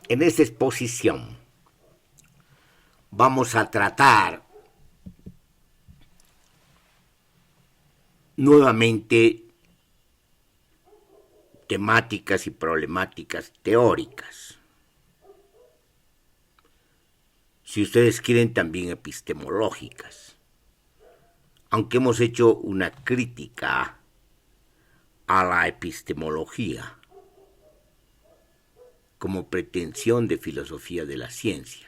En esta exposición vamos a tratar nuevamente temáticas y problemáticas teóricas. Si ustedes quieren, también epistemológicas. Aunque hemos hecho una crítica a la epistemología como pretensión de filosofía de la ciencia,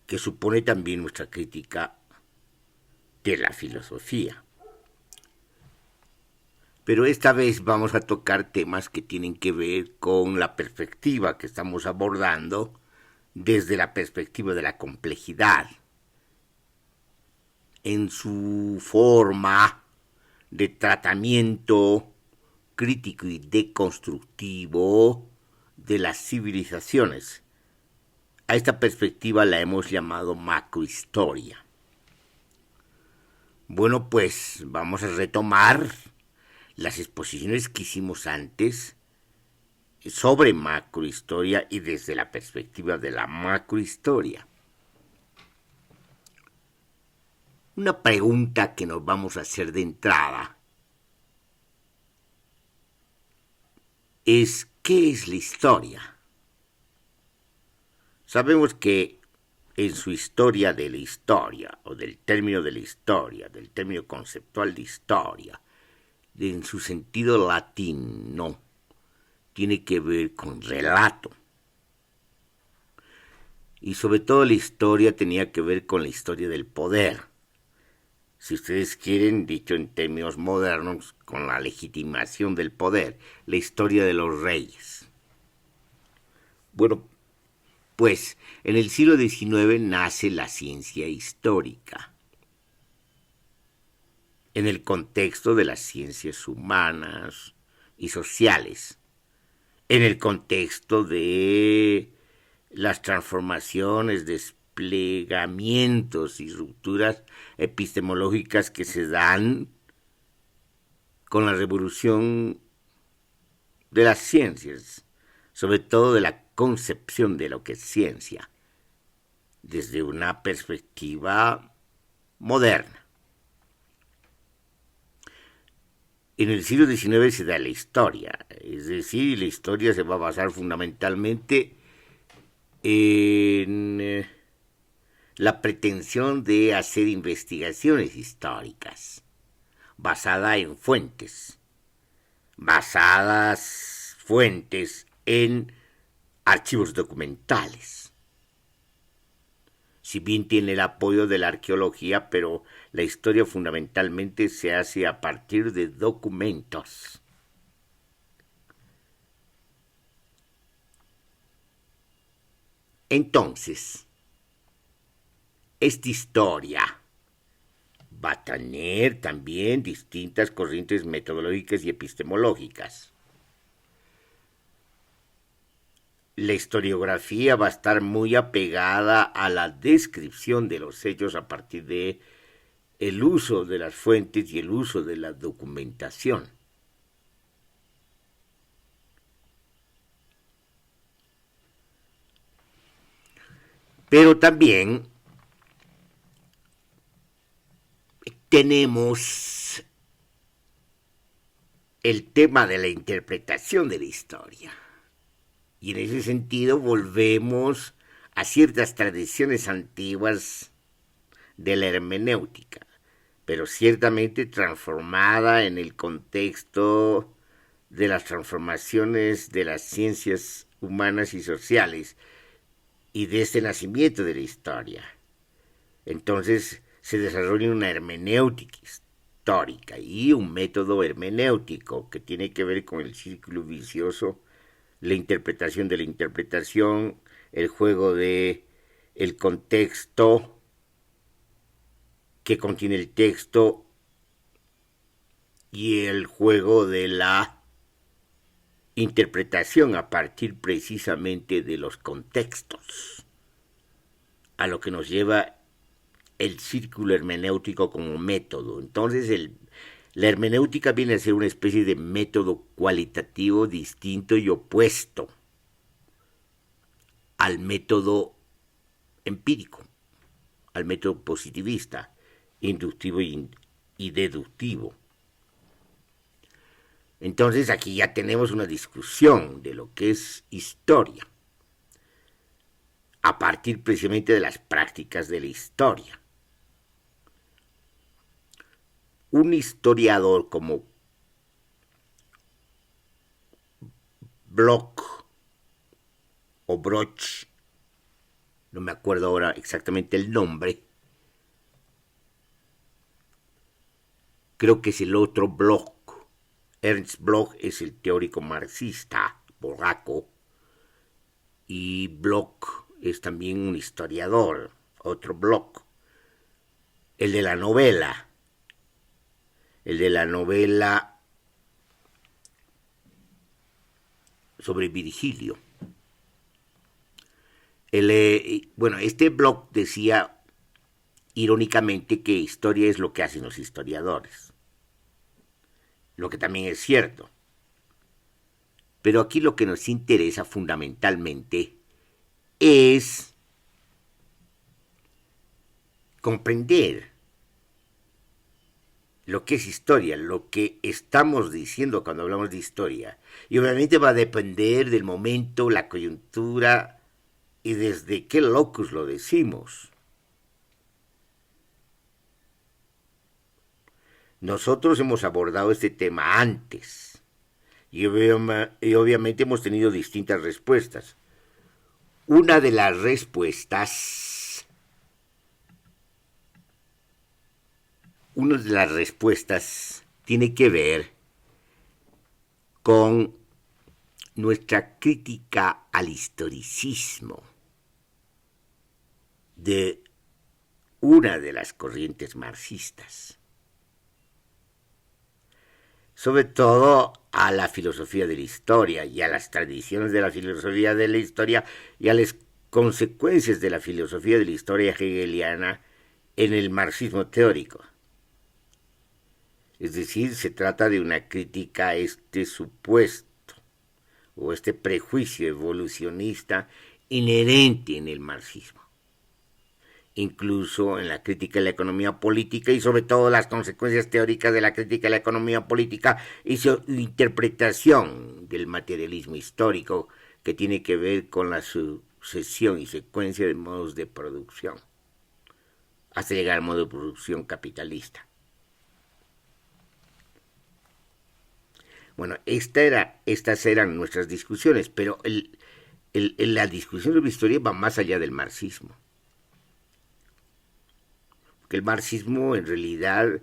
que supone también nuestra crítica de la filosofía. Pero esta vez vamos a tocar temas que tienen que ver con la perspectiva que estamos abordando desde la perspectiva de la complejidad, en su forma de tratamiento crítico y deconstructivo de las civilizaciones. A esta perspectiva la hemos llamado macrohistoria. Bueno, pues vamos a retomar las exposiciones que hicimos antes sobre macrohistoria y desde la perspectiva de la macrohistoria. Una pregunta que nos vamos a hacer de entrada es: ¿qué es la historia? Sabemos que en su historia de la historia, o del término de la historia, del término conceptual de historia, en su sentido latino, tiene que ver con relato. Y sobre todo la historia tenía que ver con la historia del poder. Si ustedes quieren, dicho en términos modernos, con la legitimación del poder, la historia de los reyes. Bueno, pues en el siglo XIX nace la ciencia histórica, en el contexto de las ciencias humanas y sociales, en el contexto de las transformaciones, desplegamientos y rupturas epistemológicas que se dan con la revolución de las ciencias, sobre todo de la concepción de lo que es ciencia, desde una perspectiva moderna. En el siglo XIX se da la historia, es decir, la historia se va a basar fundamentalmente en la pretensión de hacer investigaciones históricas, basada en fuentes, basadas fuentes en archivos documentales. Si bien tiene el apoyo de la arqueología, pero la historia fundamentalmente se hace a partir de documentos. Entonces, esta historia va a tener también distintas corrientes metodológicas y epistemológicas. La historiografía va a estar muy apegada a la descripción de los hechos a partir de el uso de las fuentes y el uso de la documentación. Pero también tenemos el tema de la interpretación de la historia. Y en ese sentido volvemos a ciertas tradiciones antiguas de la hermenéutica, pero ciertamente transformada en el contexto de las transformaciones de las ciencias humanas y sociales y de este nacimiento de la historia. Entonces se desarrolla una hermenéutica histórica y un método hermenéutico que tiene que ver con el círculo vicioso, la interpretación de la interpretación, el juego de el contexto que contiene el texto y el juego de la interpretación a partir precisamente de los contextos, a lo que nos lleva el círculo hermenéutico como método. Entonces la hermenéutica viene a ser una especie de método cualitativo distinto y opuesto al método empírico, al método positivista, inductivo y deductivo. Entonces aquí ya tenemos una discusión de lo que es historia, a partir precisamente de las prácticas de la historia. Un historiador como Bloch o Broch, no me acuerdo ahora exactamente el nombre, creo que es el otro Bloch. Ernst Bloch es el teórico marxista polaco y Bloch es también un historiador, otro Bloch, el de la novela sobre Virgilio. Bueno, este Bloch decía irónicamente que historia es lo que hacen los historiadores, lo que también es cierto. Pero aquí lo que nos interesa fundamentalmente es comprender lo que es historia, lo que estamos diciendo cuando hablamos de historia. Y obviamente va a depender del momento, la coyuntura y desde qué locus lo decimos. Nosotros hemos abordado este tema antes y obviamente hemos tenido distintas respuestas. Una de las respuestas tiene que ver con nuestra crítica al historicismo de una de las corrientes marxistas, sobre todo a la filosofía de la historia y a las tradiciones de la filosofía de la historia y a las consecuencias de la filosofía de la historia hegeliana en el marxismo teórico. Es decir, se trata de una crítica a este supuesto o este prejuicio evolucionista inherente en el marxismo, incluso en la crítica de la economía política y sobre todo las consecuencias teóricas de la crítica de la economía política y su interpretación del materialismo histórico que tiene que ver con la sucesión y secuencia de modos de producción hasta llegar al modo de producción capitalista. Bueno, estas eran nuestras discusiones, pero la discusión sobre historia va más allá del marxismo. Porque el marxismo en realidad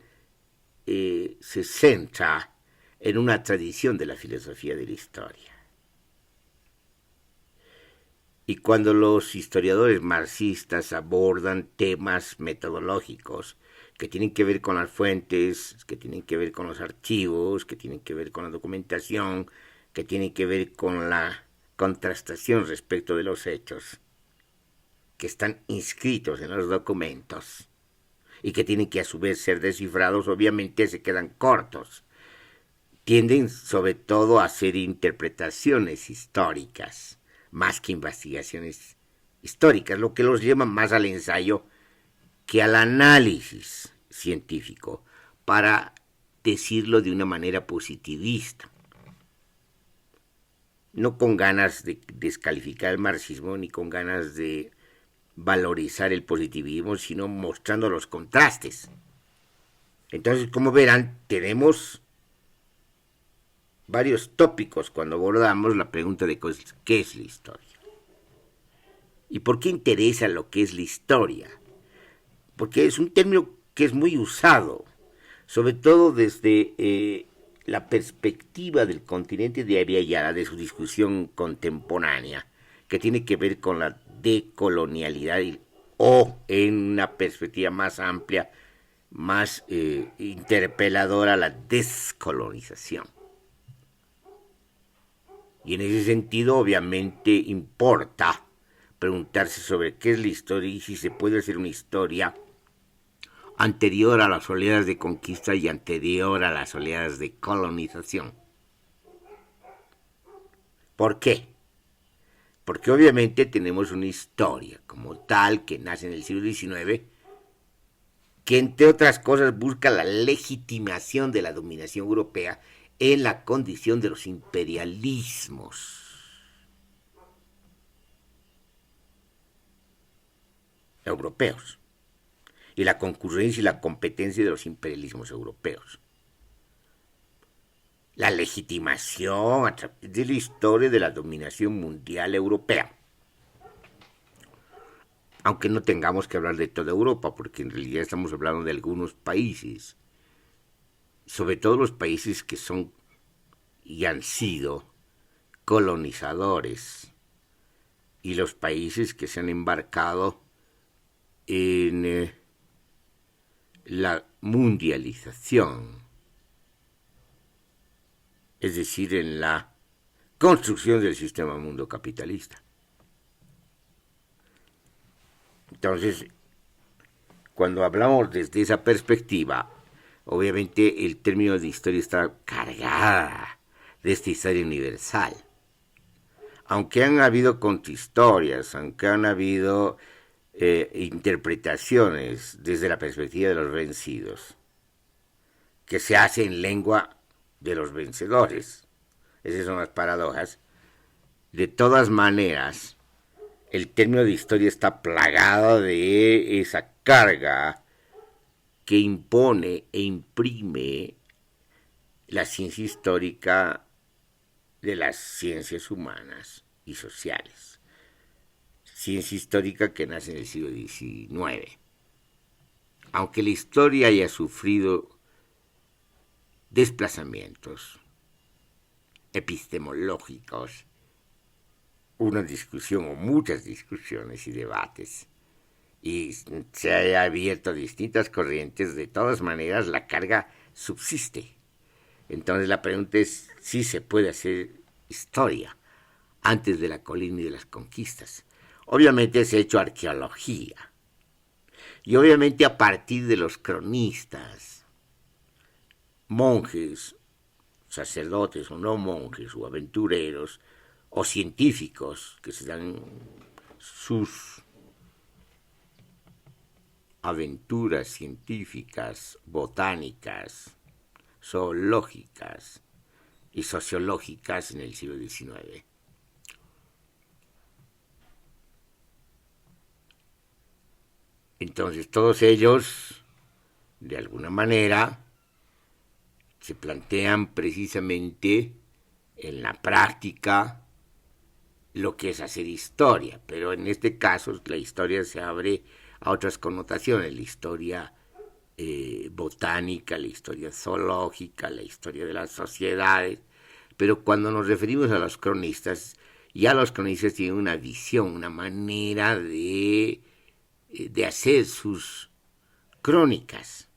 se centra en una tradición de la filosofía de la historia. Y cuando los historiadores marxistas abordan temas metodológicos que tienen que ver con las fuentes, que tienen que ver con los archivos, que tienen que ver con la documentación, que tienen que ver con la contrastación respecto de los hechos que están inscritos en los documentos y que tienen que a su vez ser descifrados, obviamente se quedan cortos. Tienden sobre todo a hacer interpretaciones históricas, más que investigaciones históricas, lo que los lleva más al ensayo que al análisis científico, para decirlo de una manera positivista. No con ganas de descalificar el marxismo ni con ganas de valorizar el positivismo, sino mostrando los contrastes. Entonces, como verán, tenemos varios tópicos cuando abordamos la pregunta de qué es la historia. ¿Y por qué interesa lo que es la historia? Porque es un término que es muy usado, sobre todo desde la perspectiva del continente de Abya, de su discusión contemporánea, que tiene que ver con la decolonialidad o en una perspectiva más amplia, más interpeladora, la descolonización. Y en ese sentido, obviamente, importa preguntarse sobre qué es la historia y si se puede hacer una historia anterior a las oleadas de conquista y anterior a las oleadas de colonización. ¿Por qué? porque obviamente tenemos una historia como tal que nace en el siglo XIX, que entre otras cosas busca la legitimación de la dominación europea en la condición de los imperialismos europeos y la concurrencia y la competencia de los imperialismos europeos. La legitimación a través de la historia de la dominación mundial europea. Aunque no tengamos que hablar de toda Europa, porque en realidad estamos hablando de algunos países, sobre todo los países que son y han sido colonizadores, y los países que se han embarcado en la mundialización, es decir, en la construcción del sistema mundo capitalista. Entonces, cuando hablamos desde esa perspectiva, obviamente el término de historia está cargada de esta historia universal. Aunque han habido contrahistorias, aunque han habido interpretaciones desde la perspectiva de los vencidos, que se hace en lengua de los vencedores. Esas son las paradojas. De todas maneras, el término de historia está plagado de esa carga que impone e imprime la ciencia histórica de las ciencias humanas y sociales. Ciencia histórica que nace en el siglo XIX. Aunque la historia haya sufrido desplazamientos epistemológicos, una discusión o muchas discusiones y debates, y se haya abierto a distintas corrientes, de todas maneras la carga subsiste. Entonces la pregunta es si se puede hacer historia antes de la colina y de las conquistas. Obviamente se ha hecho arqueología, y obviamente a partir de los cronistas, monjes, sacerdotes o no monjes, o aventureros, o científicos que se dan sus aventuras científicas, botánicas, zoológicas y sociológicas en el siglo XIX. Entonces todos ellos, de alguna manera, se plantean precisamente en la práctica lo que es hacer historia, pero en este caso la historia se abre a otras connotaciones, la historia botánica, la historia zoológica, la historia de las sociedades, pero cuando nos referimos a los cronistas, ya los cronistas tienen una visión, una manera de hacer sus crónicas,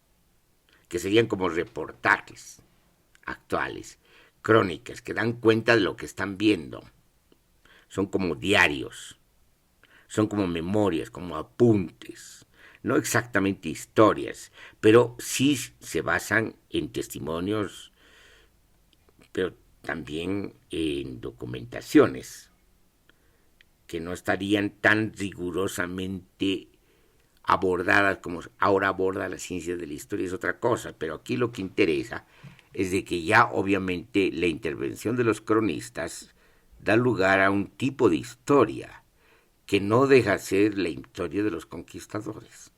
que serían como reportajes actuales, crónicas que dan cuenta de lo que están viendo. Son como diarios, son como memorias, como apuntes, no exactamente historias, pero sí se basan en testimonios, pero también en documentaciones que no estarían tan rigurosamente abordadas como ahora aborda la ciencia de la historia, es otra cosa, pero aquí lo que interesa es de que ya obviamente la intervención de los cronistas da lugar a un tipo de historia que no deja de ser la historia de los conquistadores.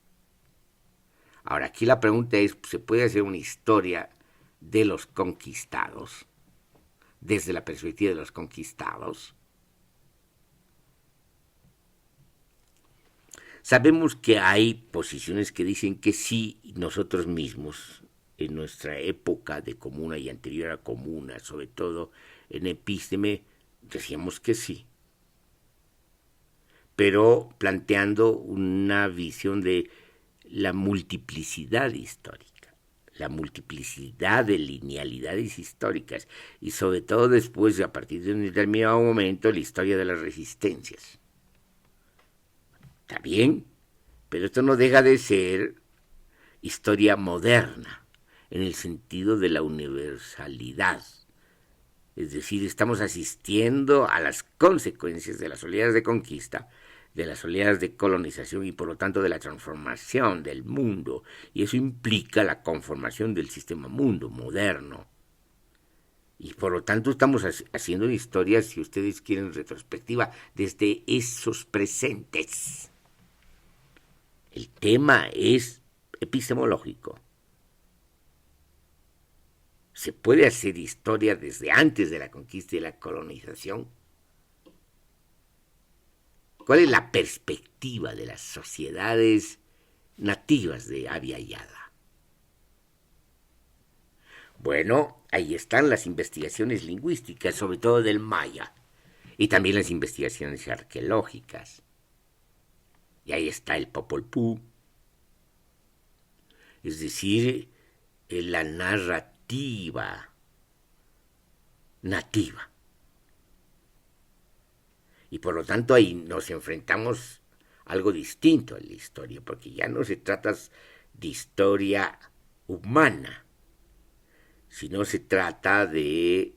Ahora, aquí la pregunta es, ¿se puede hacer una historia de los conquistados desde la perspectiva de los conquistados? Sabemos que hay posiciones que dicen que sí, nosotros mismos, en nuestra época de comuna y anterior a comuna, sobre todo en epísteme, decíamos que sí, pero planteando una visión de la multiplicidad histórica, la multiplicidad de linealidades históricas, y sobre todo después, a partir de un determinado momento, la historia de las resistencias. Está bien, pero esto no deja de ser historia moderna, en el sentido de la universalidad Es decir, estamos asistiendo a las consecuencias de las oleadas de conquista, de las oleadas de colonización y por lo tanto de la transformación del mundo. Y eso implica la conformación del sistema mundo moderno. Y por lo tanto estamos haciendo una historia, si ustedes quieren, retrospectiva, desde esos presentes. El tema es epistemológico. ¿Se puede hacer historia desde antes de la conquista y la colonización? ¿Cuál es la perspectiva de las sociedades nativas de Abya Yala? Bueno, ahí están las investigaciones lingüísticas, sobre todo del maya, y también las investigaciones arqueológicas. Y ahí está el Popol Vuh, es decir, la narrativa nativa. Y por lo tanto ahí nos enfrentamos a algo distinto en la historia, porque ya no se trata de historia humana, sino se trata de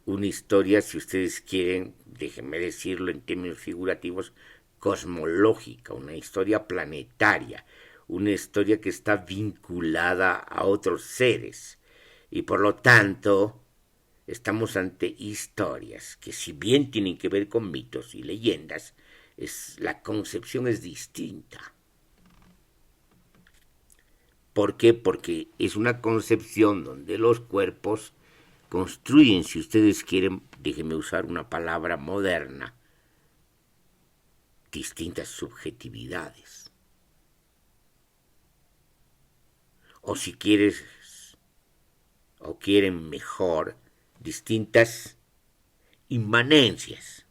una historia, si ustedes quieren, déjenme decirlo en términos figurativos, cosmológica, una historia planetaria, una historia que está vinculada a otros seres. Y por lo tanto, estamos ante historias que, si bien tienen que ver con mitos y leyendas, la concepción es distinta. ¿Por qué? Porque es una concepción donde los cuerpos construyen, si ustedes quieren, déjenme usar una palabra moderna, distintas subjetividades. O si quieres, o quieren mejor, distintas inmanencias,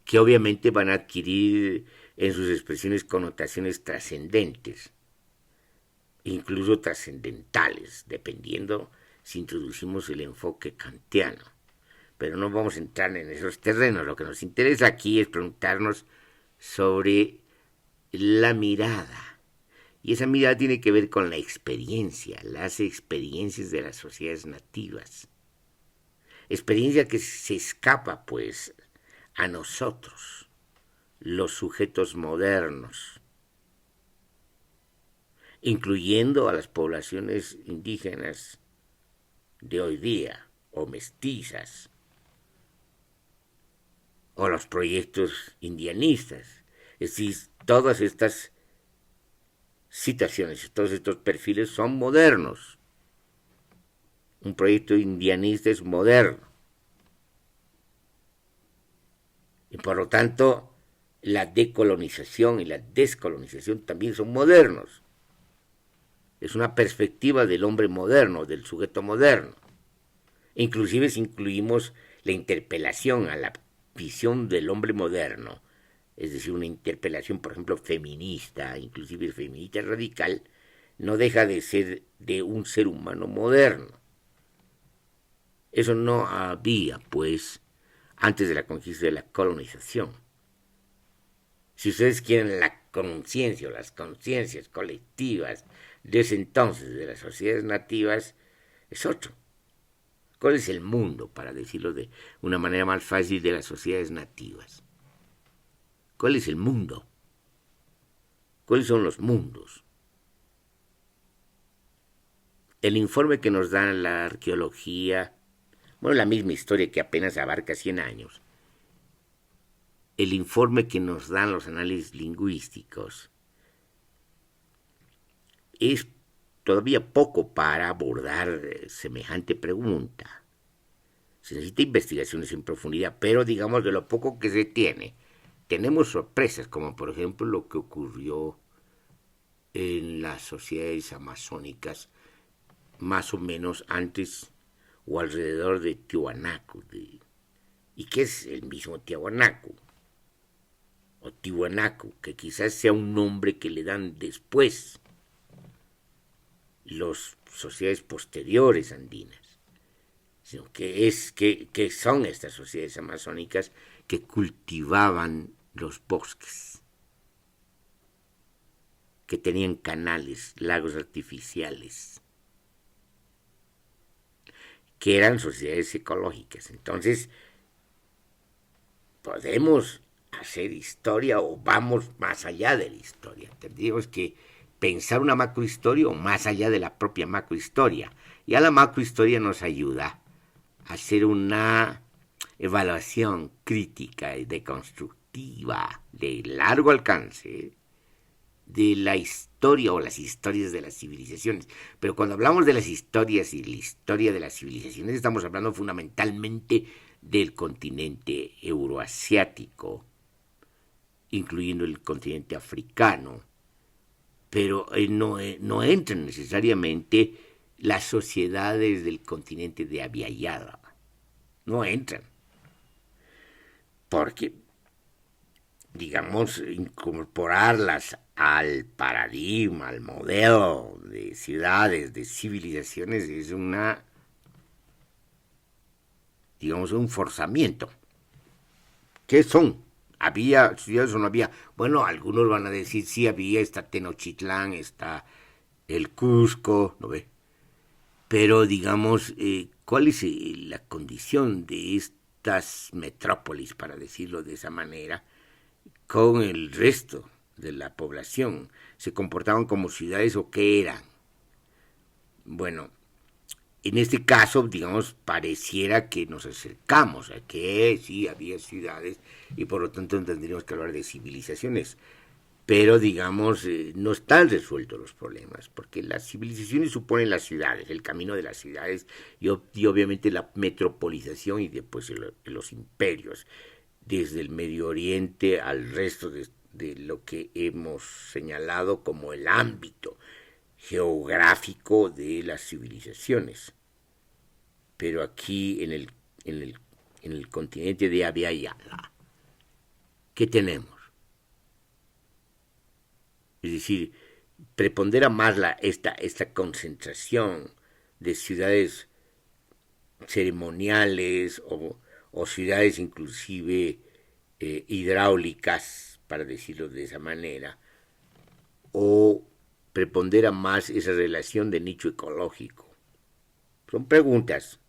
que obviamente van a adquirir en sus expresiones connotaciones trascendentes, incluso trascendentales, dependiendo si introducimos el enfoque kantiano. Pero no vamos a entrar en esos terrenos. Lo que nos interesa aquí es preguntarnos sobre la mirada. Y esa mirada tiene que ver con la experiencia, las experiencias de las sociedades nativas. Experiencia que se escapa, pues, a nosotros, los sujetos modernos, incluyendo a las poblaciones indígenas de hoy día, o mestizas, o los proyectos indianistas. Es decir, todas estas situaciones, todos estos perfiles son modernos. Un proyecto indianista es moderno. Y por lo tanto, la decolonización y la descolonización también son modernos. Es una perspectiva del hombre moderno, del sujeto moderno. Inclusive si incluimos la interpelación a la visión del hombre moderno, es decir, una interpelación, por ejemplo, feminista, inclusive feminista radical, no deja de ser de un ser humano moderno. Eso no había, pues, antes de la conquista de la colonización. Si ustedes quieren la conciencia o las conciencias colectivas de ese entonces de las sociedades nativas, es otro. ¿Cuál es el mundo, para decirlo de una manera más fácil, de las sociedades nativas? ¿Cuál es el mundo? ¿Cuáles son los mundos? El informe que nos da la arqueología, bueno, la misma historia que apenas abarca 100 años, el informe que nos dan los análisis lingüísticos, es todavía poco para abordar semejante pregunta. Se necesita investigaciones en profundidad, pero digamos de lo poco que se tiene, tenemos sorpresas, como por ejemplo lo que ocurrió en las sociedades amazónicas, más o menos antes o alrededor de Tiwanaku. ¿Y qué es el mismo Tiwanaku? O Tiwanaku, que quizás sea un nombre que le dan después las sociedades posteriores andinas, sino que son estas sociedades amazónicas que cultivaban los bosques, que tenían canales, lagos artificiales, que eran sociedades ecológicas. Entonces, podemos hacer historia o vamos más allá de la historia. Tendríamos que pensar una macrohistoria o más allá de la propia macrohistoria. Ya la macrohistoria nos ayuda a hacer una evaluación crítica y deconstructiva de largo alcance de la historia o las historias de las civilizaciones. Pero cuando hablamos de las historias y la historia de las civilizaciones, estamos hablando fundamentalmente del continente euroasiático, incluyendo el continente africano, pero no entran necesariamente las sociedades del continente de Abiyala, no entran, porque, digamos, incorporarlas al paradigma, al modelo de ciudades, de civilizaciones, es digamos, un forzamiento. ¿Qué son? ¿Había ciudades o no había? Bueno, algunos van a decir, sí había, está Tenochtitlán, está el Cusco, ¿no ve? Pero, digamos, ¿cuál es la condición de estas metrópolis, para decirlo de esa manera, con el resto de la población? ¿Se comportaban como ciudades o qué eran? Bueno, en este caso, digamos, pareciera que nos acercamos a que sí había ciudades y por lo tanto tendríamos que hablar de civilizaciones. Pero, digamos, no están resueltos los problemas, porque las civilizaciones suponen las ciudades, el camino de las ciudades y obviamente la metropolización y después los imperios, desde el Medio Oriente al resto de lo que hemos señalado como el ámbito geográfico de las civilizaciones. Pero aquí en el continente de Abiyala, ¿qué tenemos? Es decir, prepondera más esta concentración de ciudades ceremoniales o ciudades inclusive hidráulicas, para decirlo de esa manera, o prepondera más esa relación de nicho ecológico. Son preguntas.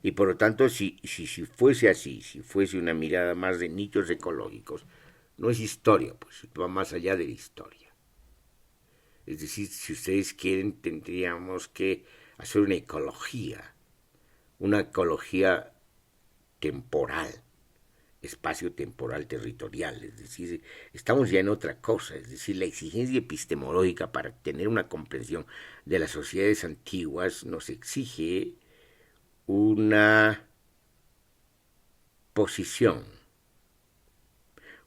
Y por lo tanto, si fuese así, si fuese una mirada más de nichos ecológicos, no es historia, pues va más allá de la historia. Es decir, si ustedes quieren, tendríamos que hacer una ecología temporal, espacio temporal territorial. Es decir, estamos ya en otra cosa. Es decir, la exigencia epistemológica para tener una comprensión de las sociedades antiguas nos exige una posición,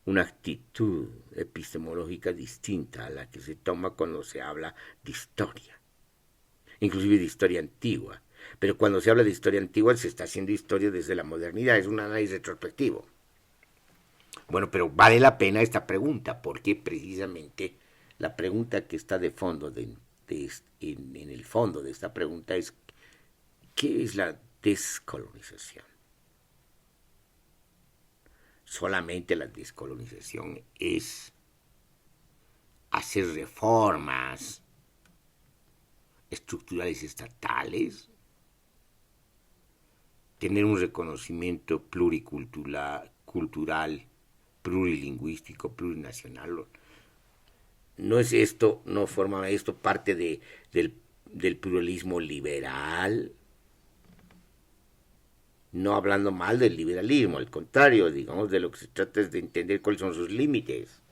una actitud epistemológica distinta a la que se toma cuando se habla de historia, inclusive de historia antigua. Pero cuando se habla de historia antigua se está haciendo historia desde la modernidad, es un análisis retrospectivo. Bueno, pero vale la pena esta pregunta, porque precisamente la pregunta que está de fondo, en el fondo de esta pregunta es, ¿qué es la descolonización? Solamente la descolonización es hacer reformas estructurales estatales, tener un reconocimiento pluricultural, plurilingüístico, plurinacional. No es esto, no forma esto parte del pluralismo liberal, no hablando mal del liberalismo, al contrario, digamos, de lo que se trata es de entender cuáles son sus límites.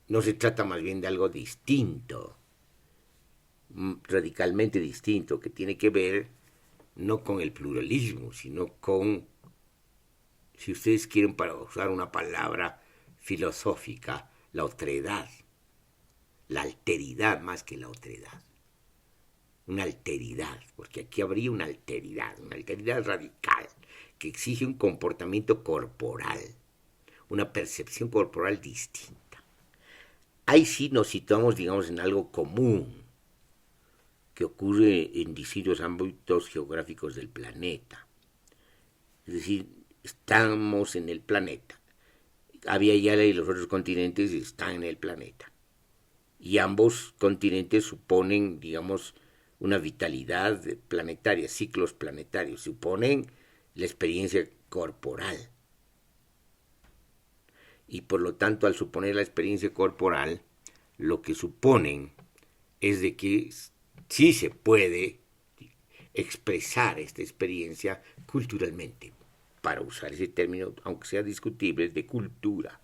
No se trata más bien de algo distinto, radicalmente distinto, que tiene que ver no con el pluralismo, sino con, si ustedes quieren, para usar una palabra filosófica, la otredad, la alteridad más que la otredad. Una alteridad, porque aquí habría una alteridad radical, que exige un comportamiento corporal, una percepción corporal distinta. Ahí sí nos situamos, digamos, en algo común que ocurre en distintos ámbitos geográficos del planeta. Es decir, estamos en el planeta. Abiyala y los otros continentes están en el planeta. Y ambos continentes suponen, digamos, una vitalidad planetaria, ciclos planetarios, suponen la experiencia corporal. Y por lo tanto, al suponer la experiencia corporal, lo que suponen es de que sí se puede expresar esta experiencia culturalmente, para usar ese término, aunque sea discutible, es de cultura.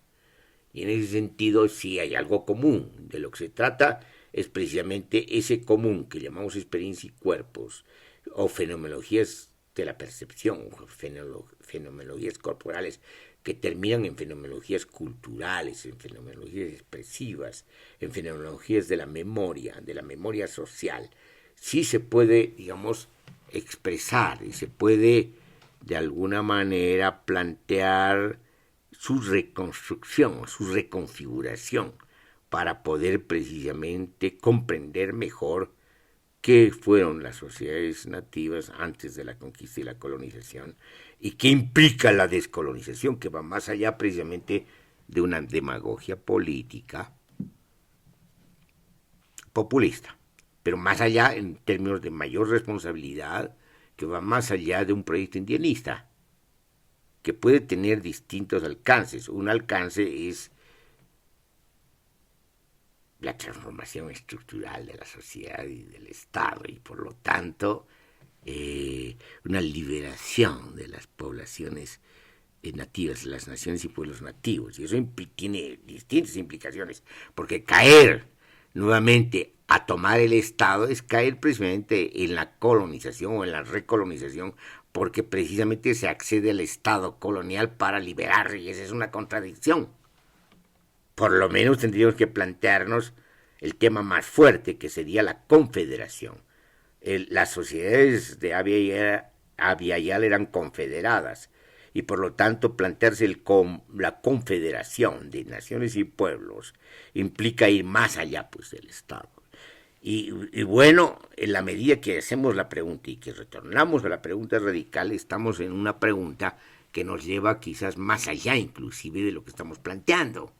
Y en ese sentido sí hay algo común. De lo que se trata es precisamente ese común que llamamos experiencia y cuerpos, o fenomenologías de la percepción, fenomenologías corporales, que terminan en fenomenologías culturales, en fenomenologías expresivas, en fenomenologías de la memoria social. Sí se puede, digamos, expresar y se puede de alguna manera plantear su reconstrucción, su reconfiguración, para poder precisamente comprender mejor qué fueron las sociedades nativas antes de la conquista y la colonización, y qué implica la descolonización, que va más allá precisamente de una demagogia política populista, pero más allá en términos de mayor responsabilidad, que va más allá de un proyecto indianista, que puede tener distintos alcances. Un alcance es la transformación estructural de la sociedad y del Estado, y por lo tanto una liberación de las poblaciones nativas, de las naciones y pueblos nativos. Y eso tiene distintas implicaciones, porque caer nuevamente a tomar el Estado es caer precisamente en la colonización o en la recolonización, porque precisamente se accede al Estado colonial para liberar, y esa es una contradicción. Por lo menos tendríamos que plantearnos el tema más fuerte, que sería la confederación. Las sociedades de Abya Yala eran confederadas, y por lo tanto plantearse la confederación de naciones y pueblos implica ir más allá pues del Estado. Y bueno, en la medida que hacemos la pregunta y que retornamos a la pregunta radical, estamos en una pregunta que nos lleva quizás más allá inclusive de lo que estamos planteando,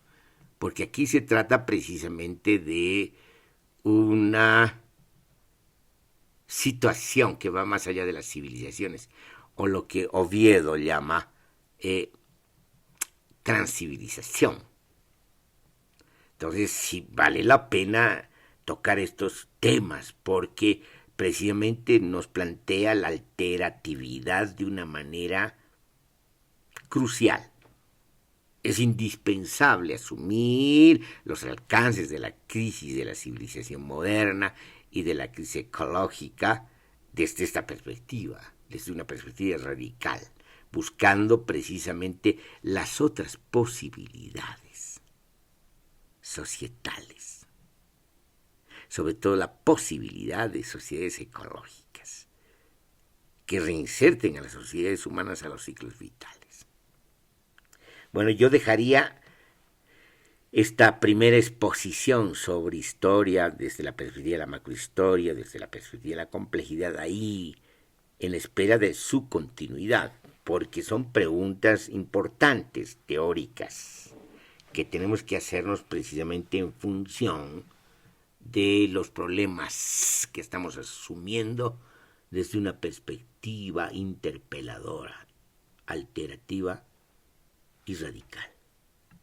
porque aquí se trata precisamente de una situación que va más allá de las civilizaciones, o lo que Oviedo llama transcivilización. Entonces sí vale la pena tocar estos temas, porque precisamente nos plantea la alteratividad de una manera crucial. Es indispensable asumir los alcances de la crisis de la civilización moderna y de la crisis ecológica desde esta perspectiva, desde una perspectiva radical, buscando precisamente las otras posibilidades societales, sobre todo la posibilidad de sociedades ecológicas que reinserten a las sociedades humanas a los ciclos vitales. Bueno, yo dejaría esta primera exposición sobre historia desde la perspectiva de la macrohistoria, desde la perspectiva de la complejidad, ahí en espera de su continuidad, porque son preguntas importantes, teóricas, que tenemos que hacernos precisamente en función de los problemas que estamos asumiendo desde una perspectiva interpeladora, alterativa y radical.